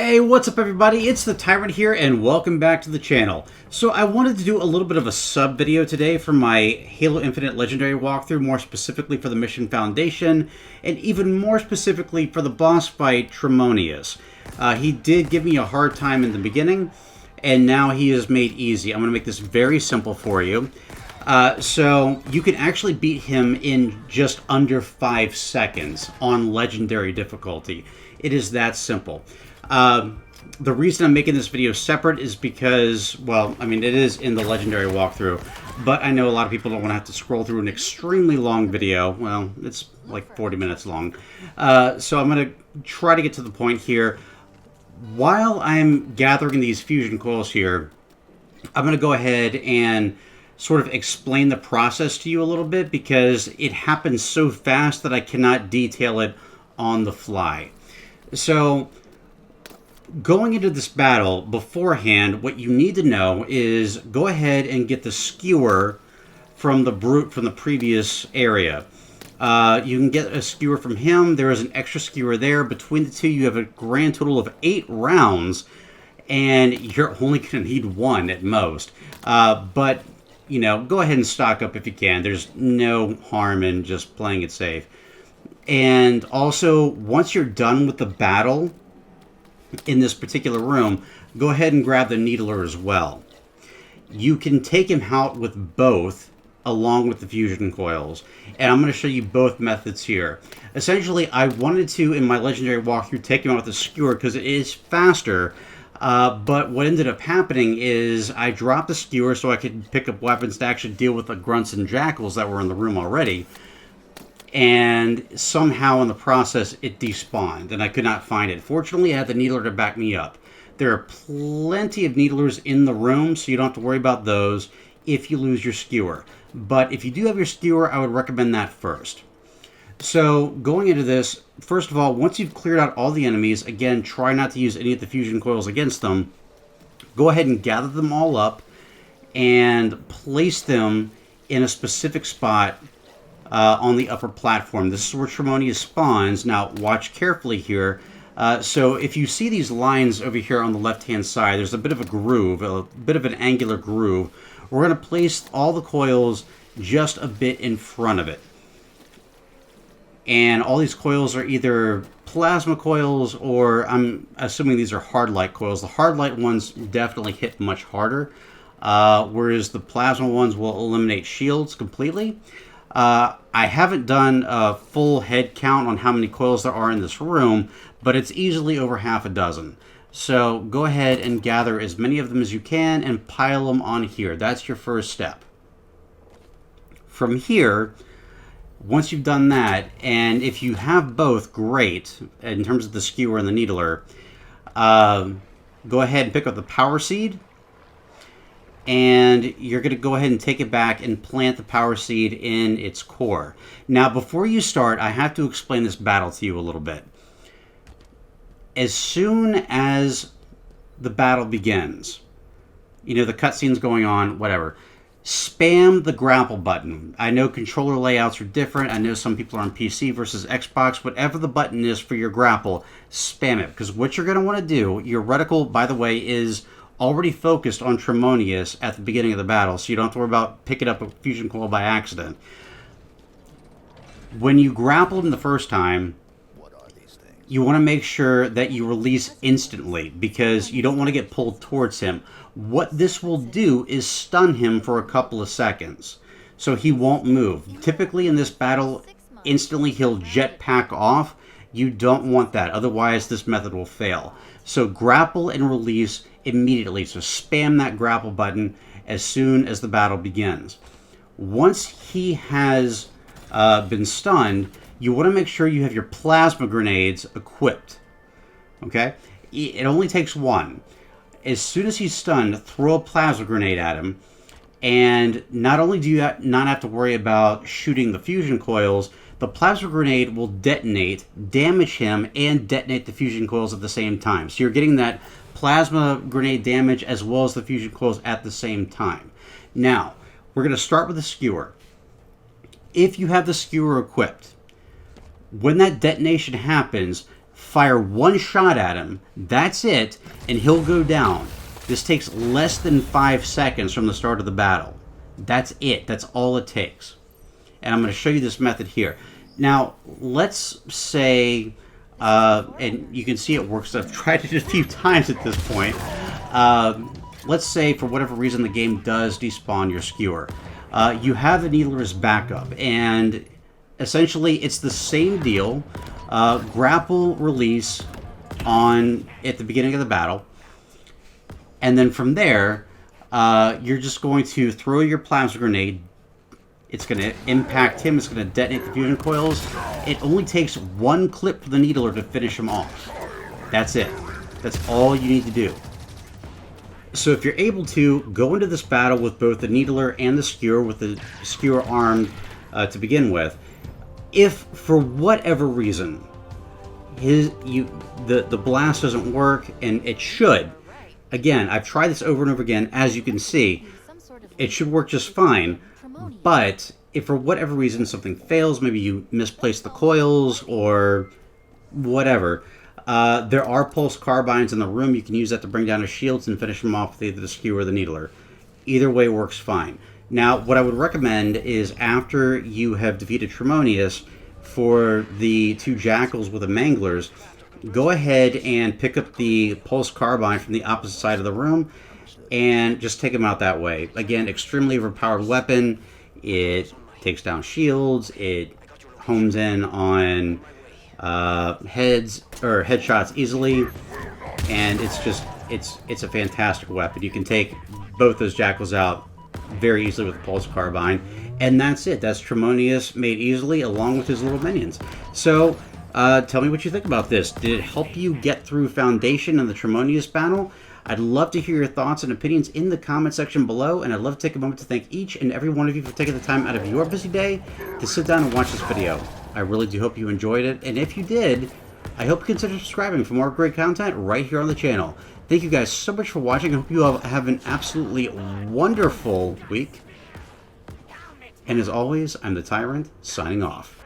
Hey, what's up everybody? It's the Tyrant here and welcome back to the channel. So I wanted to do a little bit of a sub video today for my Halo Infinite Legendary walkthrough, more specifically for the Mission Foundation, and even more specifically for the boss fight, Tremonius. He did give me a hard time in the beginning, and now he is made easy. I'm going to make this very simple for you. So you can actually beat him in just under 5 seconds on Legendary difficulty. It is that simple. The reason I'm making this video separate is because, well, I mean, it is in the Legendary walkthrough, but I know a lot of people don't want to have to scroll through an extremely long video. Well, it's like 40 minutes long. So I'm going to try to get to the point here. While I'm gathering these fusion coils here, I'm going to go ahead and sort of explain the process to you a little bit because it happens so fast that I cannot detail it on the fly. So going into this battle beforehand, what you need to know is go ahead and get the skewer from the brute from the previous area. You can get a skewer from him. There is an extra skewer there. Between the two, you have a grand total of 8 rounds, and you're only going to need 1 at most. But, you know, go ahead and stock up if you can. There's no harm in just playing it safe. And also, once you're done with the battle in this particular room, go ahead and grab the needler as well. You can take him out with both along with the fusion coils, and I'm going to show you both methods here. Essentially, I wanted to, in my Legendary walkthrough, take him out with the skewer because it is faster, but what ended up happening is I dropped the skewer so I could pick up weapons to actually deal with the grunts and jackals that were in the room already. And somehow in the process it despawned and I could not find it. Fortunately, I had the needler to back me up. There are plenty of needlers in the room, so you don't have to worry about those if you lose your skewer. But if you do have your skewer, I would recommend that first. So going into this, first of all, once you've cleared out all the enemies, again, try not to use any of the fusion coils against them. Go ahead and gather them all up and place them in a specific spot on the upper platform. This is where Tremonius spawns. Now, watch carefully here. So if you see these lines over here on the left-hand side, there's a bit of a groove, a bit of an angular groove. We're going to place all the coils just a bit in front of it. And all these coils are either plasma coils or I'm assuming these are hard light coils. The hard light ones definitely hit much harder, whereas the plasma ones will eliminate shields completely. I haven't done a full head count on how many coils there are in this room, but it's easily over half a dozen. So go ahead and gather as many of them as you can and pile them on here. That's your first step. From here, once you've done that, and if you have both, great, in terms of the skewer and the needler, go ahead and pick up the power seed. And you're going to go ahead and take it back and plant the power seed in its core. Now, before you start, I have to explain this battle to you a little bit. As soon as the battle begins, you know, the cutscene's going on, whatever, spam the grapple button. I know controller layouts are different. I know some people are on PC versus Xbox. Whatever the button is for your grapple, spam it. Because what you're going to want to do, your reticle, by the way, is already focused on Tremonius at the beginning of the battle, so you don't have to worry about picking up a fusion coil by accident. When you grappled him the first time, you want to make sure that you release instantly because you don't want to get pulled towards him. What this will do is stun him for a couple of seconds, so he won't move. Typically in this battle, instantly he'll jetpack off. You don't want that, otherwise this method will fail. So grapple and release immediately. So spam that grapple button as soon as the battle begins. Once he has been stunned, you want to make sure you have your plasma grenades equipped. Okay? It only takes 1. As soon as he's stunned, throw a plasma grenade at him. And not only do you not have to worry about shooting the fusion coils, the plasma grenade will detonate, damage him, and detonate the fusion coils at the same time. So you're getting that plasma grenade damage as well as the fusion coils at the same time. Now, we're going to start with the skewer. If you have the skewer equipped, when that detonation happens, fire one shot at him, that's it, and he'll go down. This takes less than 5 seconds from the start of the battle. That's it. That's all it takes. And I'm going to show you this method here. Now, let's say, and you can see it works. I've tried it a few times at this point. Let's say, for whatever reason, the game does despawn your skewer. You have the needler as backup, and essentially it's the same deal. Grapple release at the beginning of the battle, and then from there, you're just going to throw your plasma grenade. It's going to impact him. It's going to detonate the fusion coils. It only takes one clip for the needler to finish him off. That's it. That's all you need to do. So if you're able to, go into this battle with both the needler and the skewer, with the skewer armed to begin with. If for whatever reason the blast doesn't work, and it should, again, I've tried this over and over again, as you can see, it should work just fine. But if for whatever reason something fails, maybe you misplace the coils or whatever, there are pulse carbines in the room. You can use that to bring down his shields and finish him off with either the skewer or the needler. Either way works fine. Now, what I would recommend is, after you have defeated Tremonius, for the 2 jackals with the manglers, go ahead and pick up the pulse carbine from the opposite side of the room and just take them out that way. Again, extremely overpowered weapon. It takes down shields. It homes in on headshots easily, and it's a fantastic weapon. You can take both those jackals out very easily with the pulse carbine, and that's it. That's Tremonius made easily, along with his little minions. So tell me what you think about this. Did it help you get through Foundation and the Tremonius battle? I'd love to hear your thoughts and opinions in the comment section below, and I'd love to take a moment to thank each and every one of you for taking the time out of your busy day to sit down and watch this video. I really do hope you enjoyed it, and if you did, I hope you consider subscribing for more great content right here on the channel. Thank you guys so much for watching. I hope you all have an absolutely wonderful week. And as always, I'm the Tyrant, signing off.